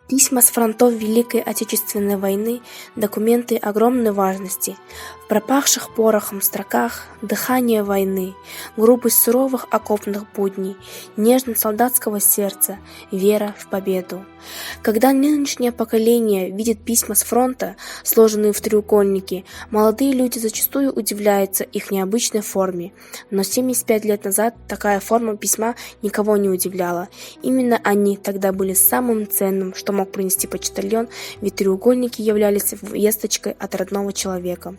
Письма с фронтов Великой Отечественной войны – документы огромной важности. В пропахших порохом строках дыхание войны, грубость суровых окопных будней, нежность солдатского сердца, вера в победу. Когда нынешнее поколение видит письма с фронта, сложенные в треугольники, молодые люди зачастую удивляются их необычной форме. Но 75 лет назад такая форма письма никого не удивляла. Именно они тогда были самым ценным, что мог принести почтальон, ведь треугольники являлись весточкой от родного человека.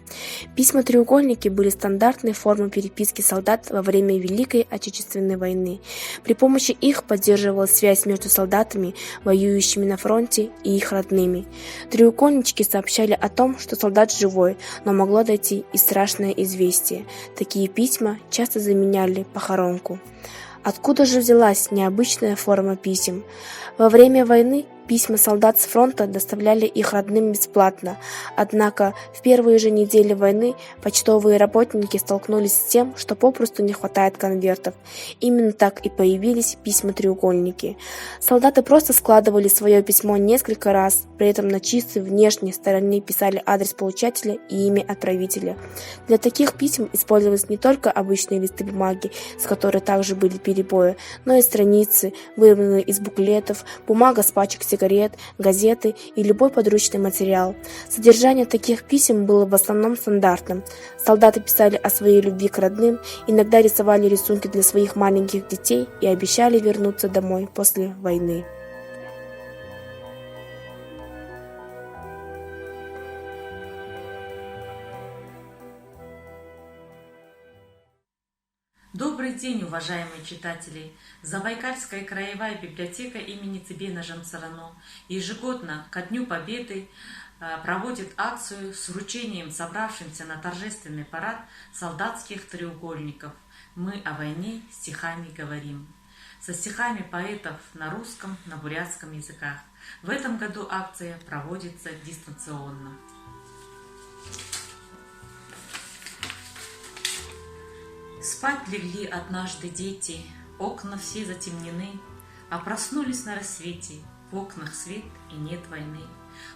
Письма-треугольники были стандартной формой переписки солдат во время Великой Отечественной войны. При помощи их поддерживалась связь между солдатами, воюющими на фронте, и их родными. Треугольнички сообщали о том, что солдат живой, но могло дойти и страшное известие. Такие письма часто заменяли похоронку. Откуда же взялась необычная форма писем? Во время войны письма солдат с фронта доставляли их родным бесплатно, однако в первые же недели войны почтовые работники столкнулись с тем, что попросту не хватает конвертов. Именно так и появились письма-треугольники. Солдаты просто складывали свое письмо несколько раз, при этом на чистой внешней стороне писали адрес получателя и имя отправителя. Для таких писем использовались не только обычные листы бумаги, с которой также были перебои, но и страницы, вырванные из буклетов, бумага с пачек сигарет, газеты и любой подручный материал. Содержание таких писем было в основном стандартным. Солдаты писали о своей любви к родным, иногда рисовали рисунки для своих маленьких детей и обещали вернуться домой после войны. Добрый день, уважаемые читатели! Забайкальская краевая библиотека имени Цибена Жамсарано ежегодно ко Дню Победы проводит акцию с вручением собравшимся на торжественный парад солдатских треугольников «Мы о войне стихами говорим», со стихами поэтов на русском, на бурятском языках. В этом году акция проводится дистанционно. Спать легли однажды дети, окна все затемнены, а проснулись на рассвете, в окнах свет и нет войны.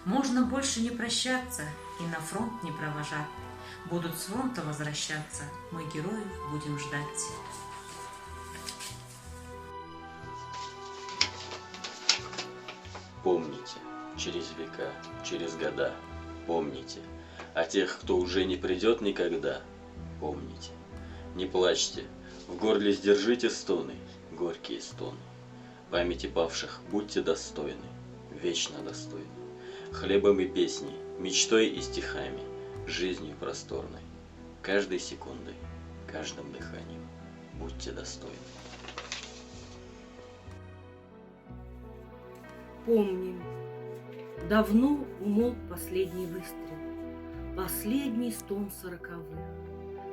Можно больше не прощаться и на фронт не провожать. Будут с фронта возвращаться, мы героев будем ждать. Помните, через века, через года, помните, о тех, кто уже не придет никогда, помните. Не плачьте, в горле сдержите стоны, горькие стоны. Памяти павших будьте достойны, вечно достойны. Хлебом и песней, мечтой и стихами, жизнью просторной. Каждой секундой, каждым дыханием будьте достойны. Помним, давно умолк последний выстрел, последний стон сороковых.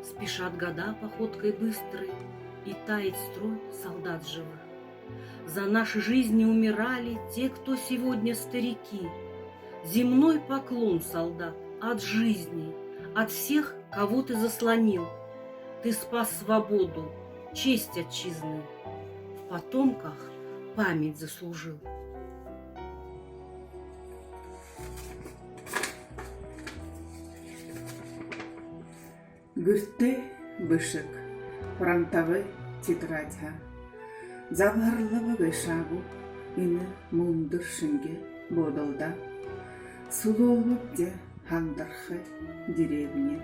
Спешат года походкой быстрой, и тает строй солдат живых. За наши жизни умирали те, кто сегодня старики. Земной поклон, солдат, от жизни, от всех, кого ты заслонил. Ты спас свободу, честь отчизны, в потомках память заслужил. Гүртте бышык, фронтовый тетрадьга. Забарлығы гайшагу, ины мундыр шынге бодолда. Сулолып де хандархы деревне.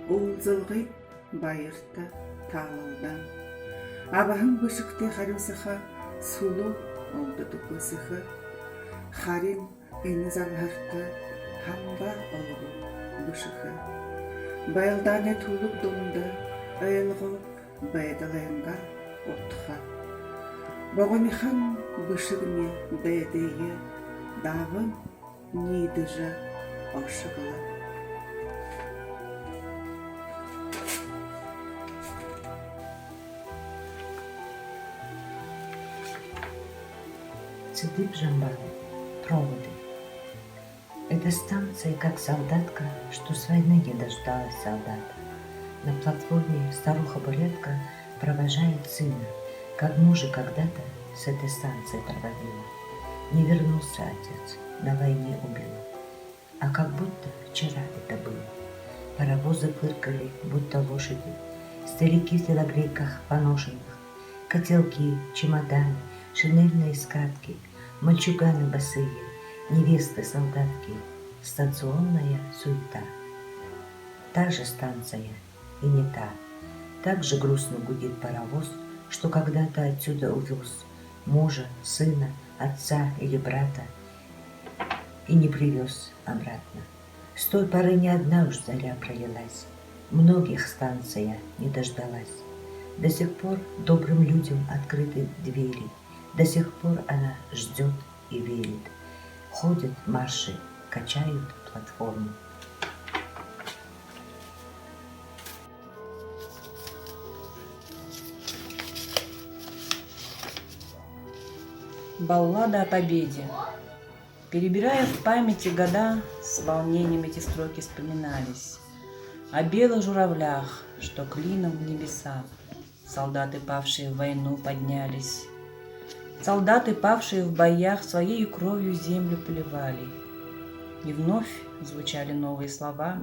Улзылғай байырта талаудан. Абахын бышыкте харымсыха сулу олды тупысыхы. Харин ины забарты хамба олу бышыхы. Байлдане тулуп домда, айлғы байдалайынға отқа. Боғымихан бышығыне бәдейі, давын нейдіжі ашығылы. Цыдып Жамбалы, проводы. Это станция, как солдатка, что с войны не дождалась солдата. На платформе старуха-бурятка провожает сына, как мужа когда-то с этой станции проводила. Не вернулся отец, на войне убил. А как будто вчера это было. Паровозы фыркали, будто лошади, старики в телогрейках поношенных, котелки, чемоданы, шинельные скатки, мальчуганы босые, невесты солдатки, станционная суета. Та же станция и не та. Так же грустно гудит паровоз, что когда-то отсюда увез мужа, сына, отца или брата и не привез обратно. С той поры ни одна уж заря пролилась, многих станция не дождалась. До сих пор добрым людям открыты двери, до сих пор она ждет и верит. Ходят марши, качают платформу. Баллада о победе. Перебирая в памяти года, с волнением эти строки вспоминались. О белых журавлях, что клином в небеса солдаты, павшие в войну, поднялись. Солдаты, павшие в боях, своей кровью землю поливали. И вновь звучали новые слова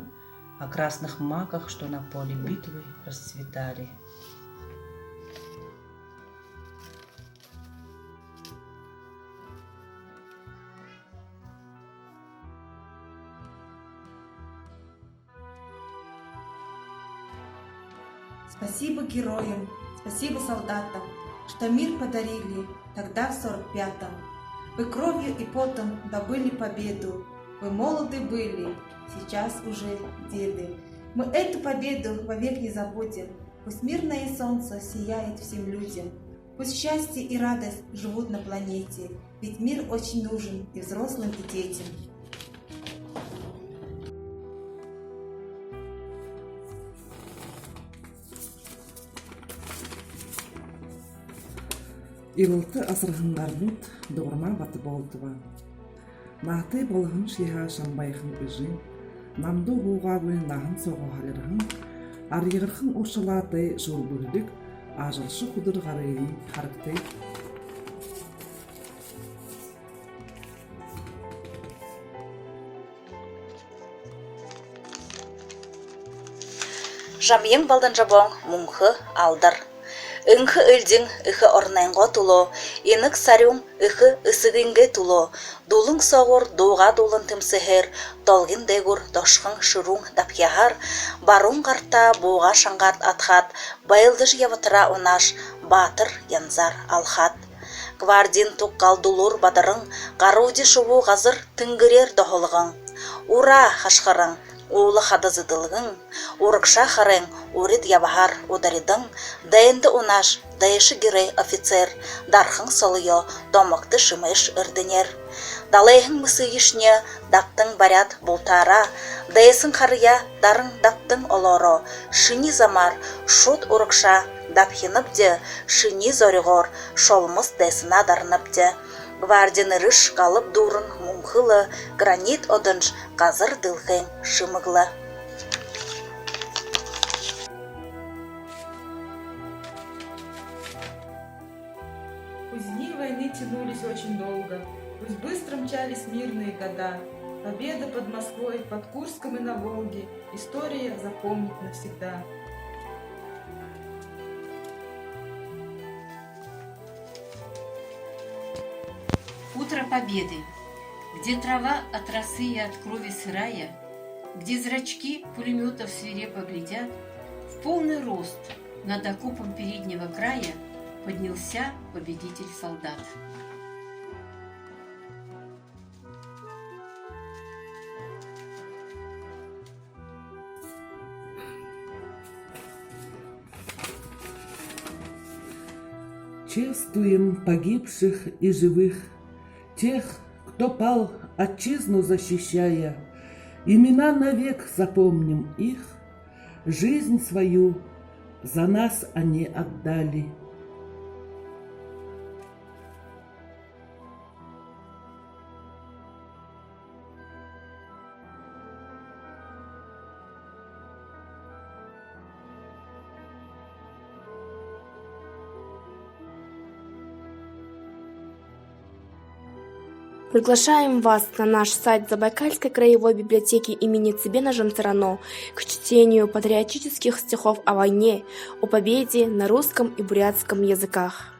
о красных маках, что на поле битвы расцветали. Спасибо героям, спасибо солдатам, что мир подарили тогда в 45-м. Вы кровью и потом добыли победу, вы молоды были, сейчас уже деды. Мы эту победу вовек не забудем, пусть мирное солнце сияет всем людям, пусть счастье и радость живут на планете, ведь мир очень нужен и взрослым, и детям. Илылты асырғынларнут доғырма баты болдыва. Нахты болғын шиха шамбайхын үжін, намды ғуғабы нахын соғы халырғын, арығырхын ошылаты жол бөлдік, ажылшы құдыр ғарайын харықтай. Жамьең балдан жабоң мұңхы алдар. Үңхі үлдің үхі орнайынға тұлы, енік сарюң үхі үсігінге тұлы, дулың соғыр доға дулын тымсығыр, долгин дегур дошқың шыруң дапяхар, баруң қарта боға шаңғат атхат, байылдыш явытыра унаш, батыр янзар алхат. Гвардин тұққал дулур бадырың, ғаруди шубу ғазыр түнгірер доғылығың. Ура хашқырың! Улы хадызыдылғың, урықша харың, урит ябахар ударидың, дайынды унаш, дайышы гирей офицер, дархың солыё, домықты шымыш үрдінер. Далайхың мысы ешне, дақтың барят болтара, дайысын харыя, дарың дақтың олоро, шыни замар, шут урықша, дапхинып-де, шыни зоригор, шолмыз дайсына дарынып-де. Гвардины рыш қалып дурын мұңхылы, гранит одынш қазыр дылхың шымыглы. Пусть дни войны тянулись очень долго, пусть быстро мчались мирные года, победа под Москвой, под Курском и на Волге, история запомнит навсегда. Утро победы, где трава от росы и от крови сырая, где зрачки пулеметов свирепо глядят, в полный рост над окопом переднего края поднялся победитель-солдат. Чествуем погибших и живых, тех, кто пал, отчизну защищая. Имена навек запомним их, жизнь свою за нас они отдали. Приглашаем вас на наш сайт Забайкальской краевой библиотеки имени Цибена Жамцарано к чтению патриотических стихов о войне, о победе на русском и бурятском языках.